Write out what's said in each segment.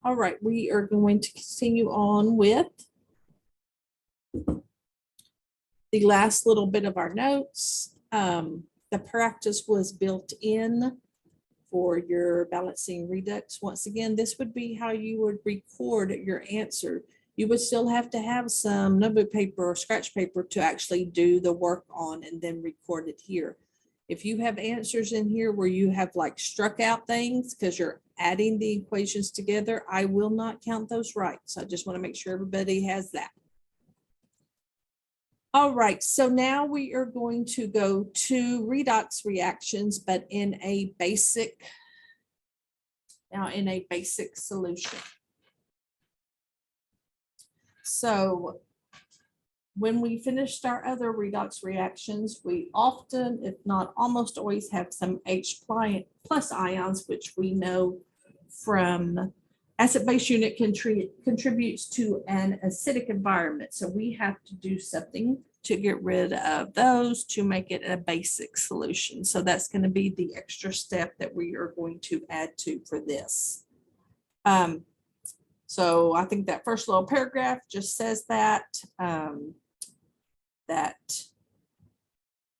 All right, we are going to continue on with the last little bit of our notes. The practice was built in for your balancing Redux. Once again, this would be how you would record your answer. You would still have to have some notebook paper or scratch paper to actually do the work on and then record it here. If you have answers in here where you have like struck out things because you're adding the equations together, I will not count those right. So I just want to make sure everybody has that. All right, so now we are going to go to redox reactions, but in a basic solution. So when we finished our other redox reactions, we often, if not almost always, have some H plus ions, which we know from acid-base unit contributes to an acidic environment. So we have to do something to get rid of those to make it a basic solution. So that's going to be the extra step that we are going to add to for this. So I think that first little paragraph just says that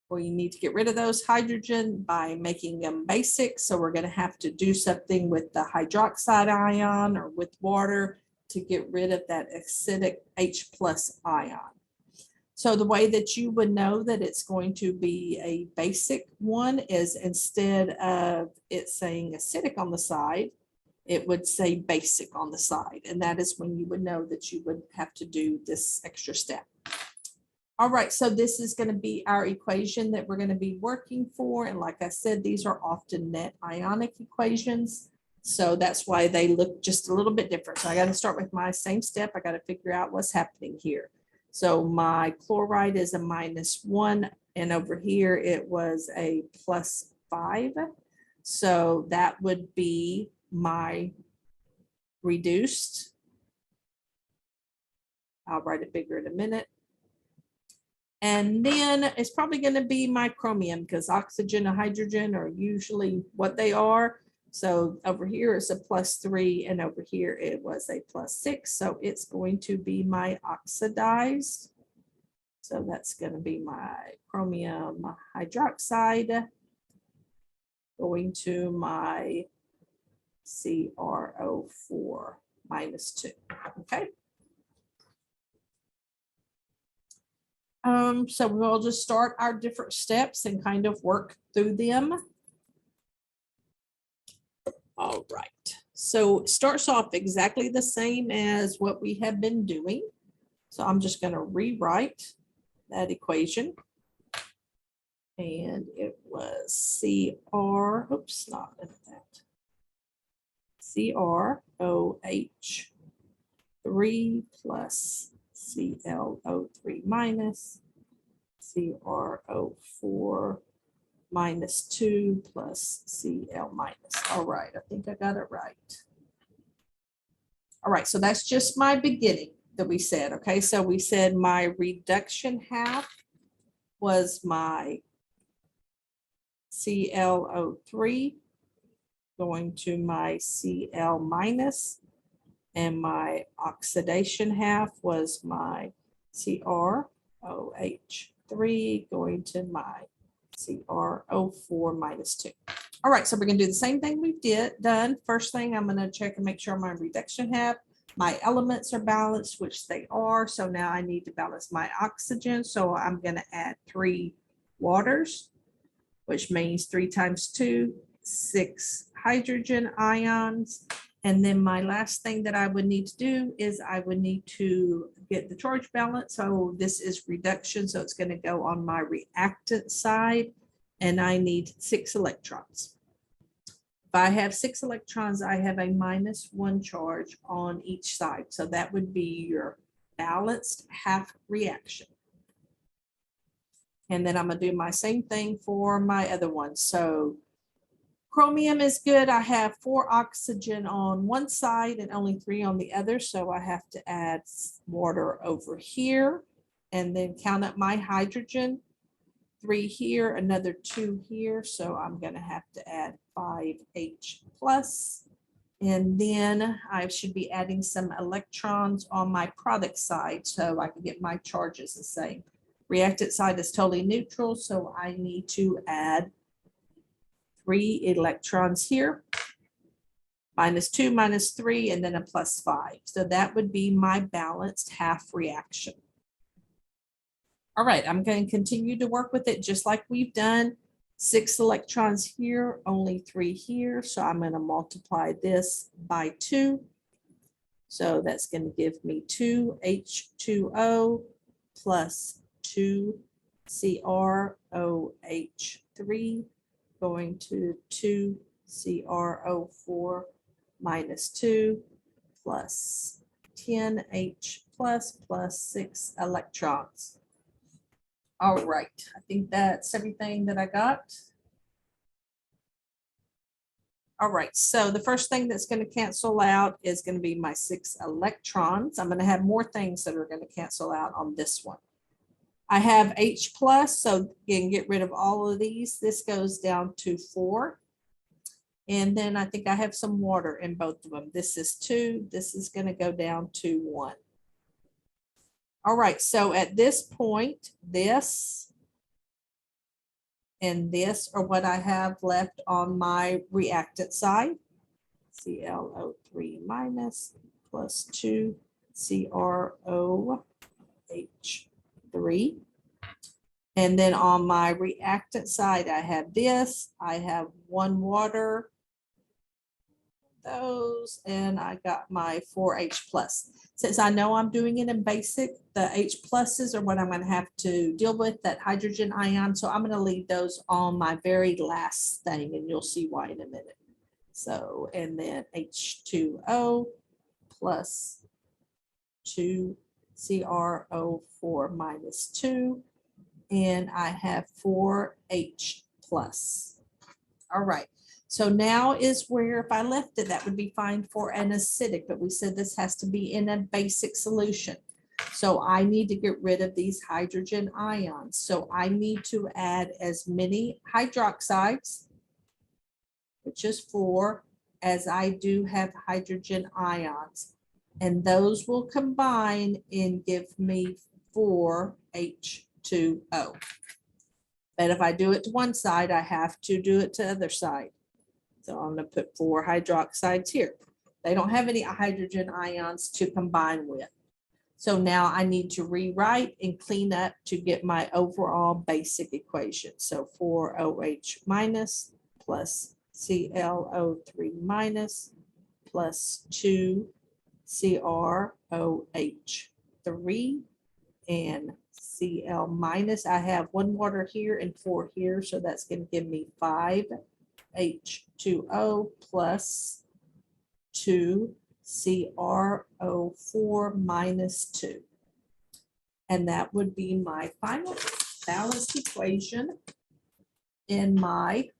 we need to get rid of those hydrogen by making them basic. So we're going to have to do something with the hydroxide ion or with water to get rid of that acidic H plus ion. So the way that you would know that it's going to be a basic one is instead of it saying acidic on the side, it would say basic on the side. And that is when you would know that you would have to do this extra step. All right, so this is going to be our equation that we're going to be working for. And like I said, these are often net ionic equations. So that's why they look just a little bit different. So I got to start with my same step. I got to figure out what's happening here. So my chloride is a -1, and over here it was a +5. So that would be my reduced. I'll write it bigger in a minute. And then it's probably going to be my chromium because oxygen and hydrogen are usually what they are. So over here it's a +3 and over here it was a +6. So it's going to be my oxidized. So that's going to be my chromium hydroxide going to my CrO4 -2. Okay. So we'll just start our different steps and kind of work through them. All right, so it starts off exactly the same as what we have been doing. So I'm just going to rewrite that equation. And it was oops, not that. CrOH3 plus ClO3 minus CrO4 -2 plus Cl minus. All right, I think I got it right. All right, so that's just my beginning that we said. Okay, so we said my reduction half was my ClO3 going to my Cl minus, and my oxidation half was my CrOH3 going to my CrO4 -2. All right, so we're going to do the same thing we've done. First thing, I'm going to check and make sure my reduction half, my elements are balanced, which they are. So now I need to balance my oxygen. So I'm going to add 3 waters, which means 3 times 2, 6 hydrogen ions. And then my last thing that I would need to do is I would need to get the charge balance. So this is reduction. So it's going to go on my reactant side. And I need 6 electrons. If I have 6 electrons, I have a -1 charge on each side. So that would be your balanced half reaction. And then I'm going to do my same thing for my other one. So chromium is good. I have 4 oxygen on one side and only 3 on the other. So I have to add water over here and then count up my hydrogen. 3 here, another 2 here. So I'm going to have to add 5H plus. And then I should be adding some electrons on my product side so I can get my charges the same. Reactant side is totally neutral, so I need to add 3 electrons here. -2, -3, and then a +5. So that would be my balanced half reaction. All right, I'm going to continue to work with it just like we've done. 6 electrons here, only 3 here. So I'm going to multiply this by 2. So that's going to give me 2H2O plus 2CrOH3 going to 2CrO4 minus 2 plus 10H plus 6 electrons. All right, I think that's everything that I got. All right, so the first thing that's going to cancel out is going to be my 6 electrons. I'm going to have more things that are going to cancel out on this one. I have H plus, so you can get rid of all of these. This goes down to 4. And then I think I have some water in both of them. This is 2. This is going to go down to 1. All right, so at this point, this and this are what I have left on my reactant side. ClO3 minus plus 2 CrOH3. And then on my reactant side, I have this. I have 1 water, those, and I got my 4H plus. Since I know I'm doing it in basic, the H pluses are what I'm going to have to deal with, that hydrogen ion. So I'm going to leave those on my very last thing, and you'll see why in a minute. So, and then H2O plus 2 CrO4 minus 2, and I have 4H plus. All right. So now is where if I left it, that would be fine for an acidic, but we said this has to be in a basic solution. So I need to get rid of these hydrogen ions. So I need to add as many hydroxides, which is 4, as I do have hydrogen ions. And those will combine and give me 4H2O. But if I do it to one side, I have to do it to the other side. So I'm going to put 4 hydroxides here. They don't have any hydrogen ions to combine with. So now I need to rewrite and clean up to get my overall basic equation. So 4OH minus plus ClO3 minus plus 2 CrOH3 and Cl minus. I have 1 water here and 4 here, so that's going to give me 5H2O plus 2 CrO4 minus 2. And that would be my final balanced equation in my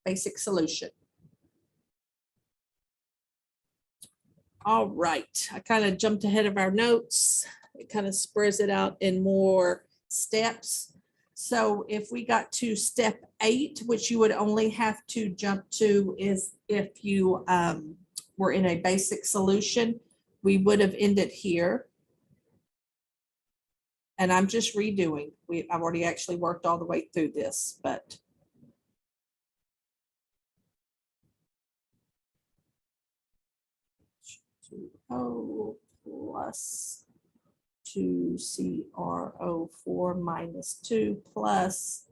basic solution. All right, I kind of jumped ahead of our notes. It kind of spreads it out in more steps. So if we got to step 8, which you would only have to jump to is if you were in a basic solution, we would have ended here. And I'm just redoing. I've already actually worked all the way through this, but O plus 2 CrO4 minus 2 plus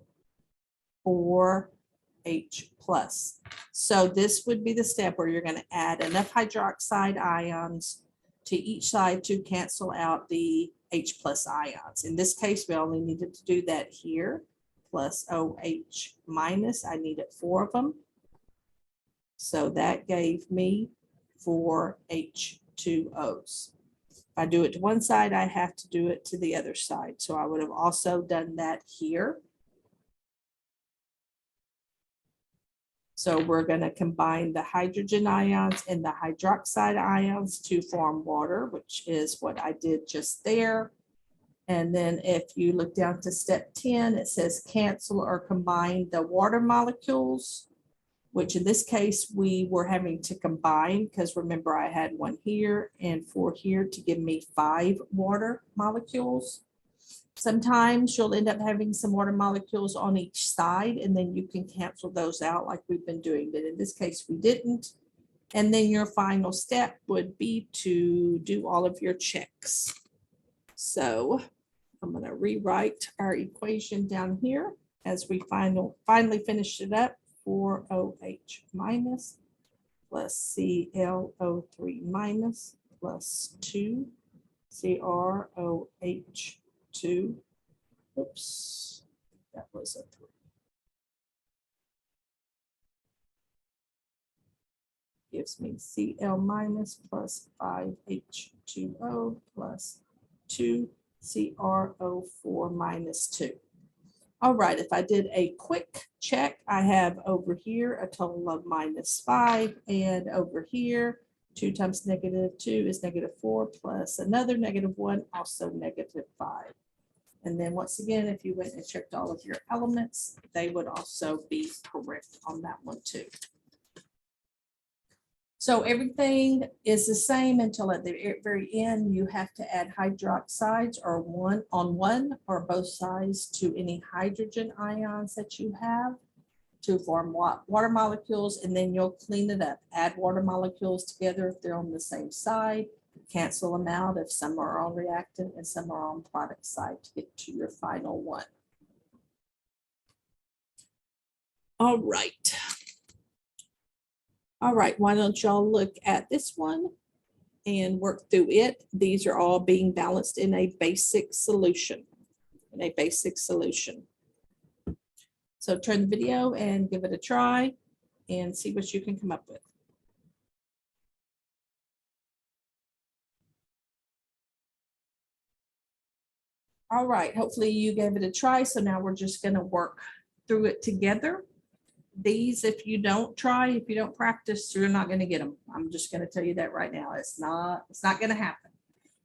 4H plus. So this would be the step where you're going to add enough hydroxide ions to each side to cancel out the H plus ions. In this case, we only needed to do that here, plus OH minus. I needed 4 of them. So that gave me 4 H2Os. If I do it to one side, I have to do it to the other side. So I would have also done that here. So we're going to combine the hydrogen ions and the hydroxide ions to form water, which is what I did just there. And then if you look down to step 10, it says cancel or combine the water molecules. which in this case, we were having to combine because remember I had 1 here and 4 here to give me 5 water molecules. Sometimes you'll end up having some water molecules on each side and then you can cancel those out like we've been doing, but in this case we didn't. And then your final step would be to do all of your checks. So I'm going to rewrite our equation down here as we finally finish it up. 4OH minus plus ClO3 minus plus 2 CrOH2. Oops, that was a 3. Gives me Cl minus plus 5H2O plus 2 CrO4 minus 2. All right, if I did a quick check, I have over here a total of -5, and over here, 2 times -2 is -4 plus another -1, also -5. And then once again, if you went and checked all of your elements, they would also be correct on that one too. So everything is the same until at the very end, you have to add hydroxides or one or both sides to any hydrogen ions that you have to form water molecules, and then you'll clean it up. Add water molecules together if they're on the same side, cancel them out if some are on reactant and some are on product side to get to your final one. All right. All right, why don't y'all look at this one and work through it. These are all being balanced in a basic solution. So turn the video and give it a try and see what you can come up with. All right, hopefully you gave it a try. So now we're just going to work through it together. These, if you don't try, if you don't practice, you're not going to get them. I'm just going to tell you that right now. It's not going to happen.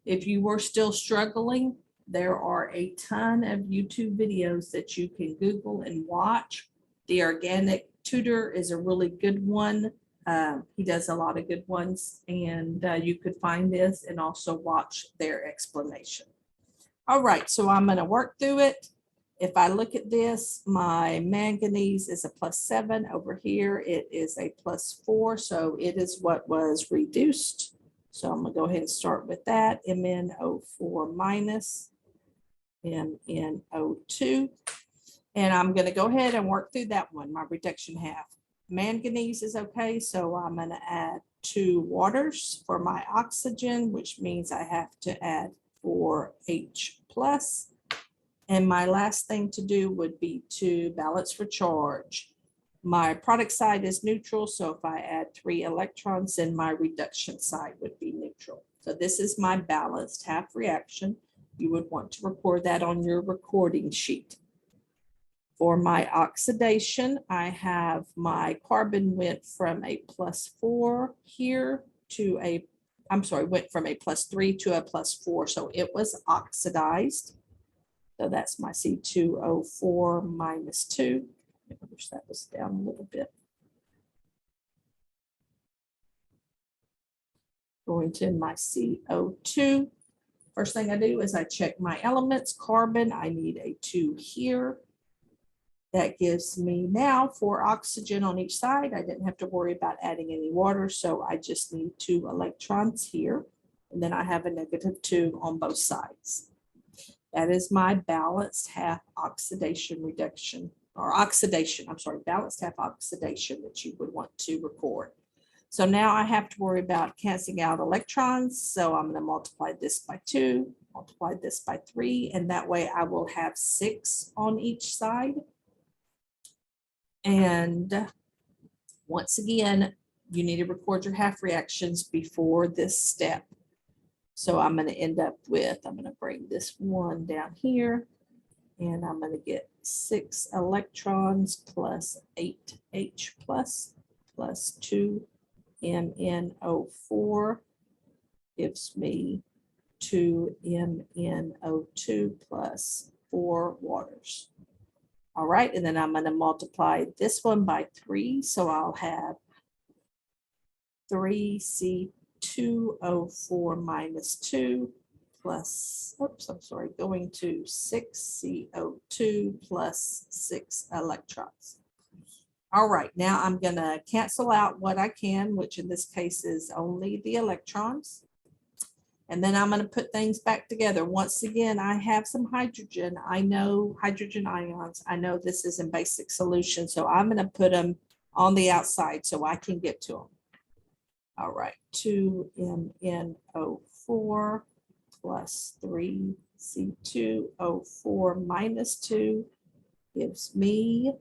If you were still struggling, there are a ton of YouTube videos that you can Google and watch. The Organic Tutor is a really good one. He does a lot of good ones, and you could find this and also watch their explanation. All right, so I'm going to work through it. If I look at this, my manganese is a +7. Over here, it is a +4. So it is what was reduced. So I'm going to go ahead and start with that. MnO4 minus MnO2. And I'm going to go ahead and work through that one, my reduction half. Manganese is okay. So I'm going to add 2 waters for my oxygen, which means I have to add 4H plus. And my last thing to do would be to balance for charge. My product side is neutral, so if I add 3 electrons, then my reduction side would be neutral. So this is my balanced half reaction. You would want to record that on your recording sheet. For my oxidation, I have my carbon went from a +4 here to a, went from a +3 to a +4, so it was oxidized. So that's my C2O4 minus 2. I wish that was down a little bit. Going to my CO2. First thing I do is I check my elements. Carbon, I need a 2 here. That gives me now 4 oxygen on each side. I didn't have to worry about adding any water, so I just need 2 electrons here. And then I have a -2 on both sides. That is my balanced half oxidation reduction, or oxidation, balanced half oxidation that you would want to record. So now I have to worry about canceling out electrons. So I'm going to multiply this by 2, multiply this by 3, and that way I will have 6 on each side. And once again, you need to record your half reactions before this step. So I'm going to end up with, I'm going to bring this one down here, and I'm going to get 6 electrons plus 8H plus 2 MnO4 gives me 2 MnO2 plus 4 waters. All right, and then I'm going to multiply this one by 3. So I'll have 3C2O4 minus 2 plus, oops, I'm sorry, going to 6CO2 plus 6 electrons. All right, now I'm going to cancel out what I can, which in this case is only the electrons. And then I'm going to put things back together. Once again, I have some hydrogen. I know hydrogen ions. I know this is in basic solution, so I'm going to put them on the outside so I can get to them. All right, 2MnO4 plus 3C2O4 minus 2 gives me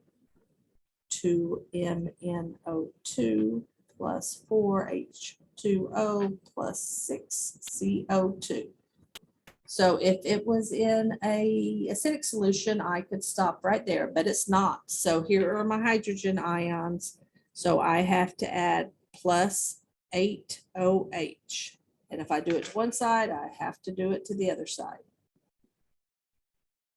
2MnO2 plus 4H2O plus 6CO2. So if it was in a acidic solution, I could stop right there, but it's not. So here are my hydrogen ions. So I have to add plus 8OH. And if I do it to one side, I have to do it to the other side.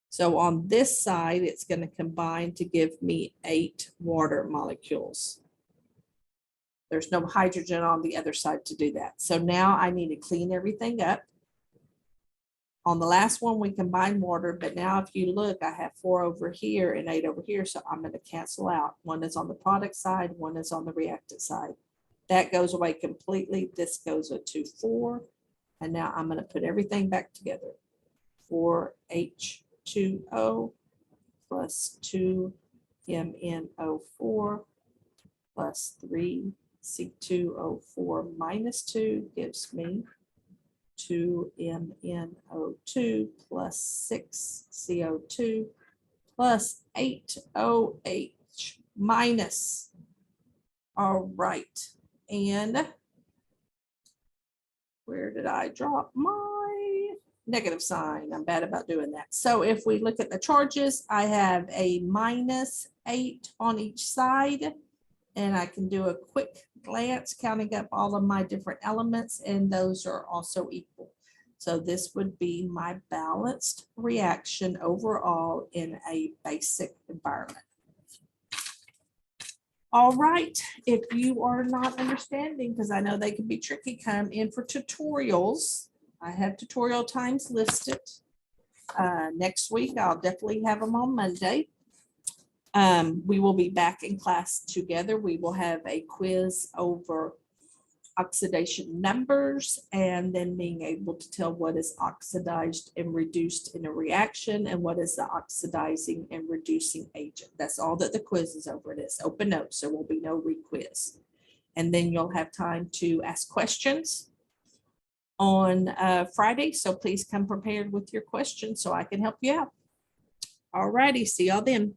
So on this side, it's going to combine to give me 8 water molecules. There's no hydrogen on the other side to do that. So now I need to clean everything up. On the last one, we combined water, but now if you look, I have 4 over here and 8 over here. So I'm going to cancel out. One is on the product side, one is on the reactant side. That goes away completely. This goes to 4. And now I'm going to put everything back together. 4H2O plus 2MnO4 plus 3C2O4 minus 2 gives me 2MnO2 plus 6CO2 plus 8OH minus. All right. And where did I drop my negative sign? I'm bad about doing that. So if we look at the charges, I have a minus 8 on each side. And I can do a quick glance counting up all of my different elements, and those are also equal. So this would be my balanced reaction overall in a basic environment. All right, if you are not understanding, because I know they can be tricky, come in for tutorials. I have tutorial times listed. Next week, I'll definitely have them on Monday. We will be back in class together. We will have a quiz over oxidation numbers and then being able to tell what is oxidized and reduced in a reaction and what is the oxidizing and reducing agent. That's all that the quiz is over. It is open notes. There will be no re-quiz. And then you'll have time to ask questions on Friday. So please come prepared with your questions so I can help you out. All righty. See y'all then.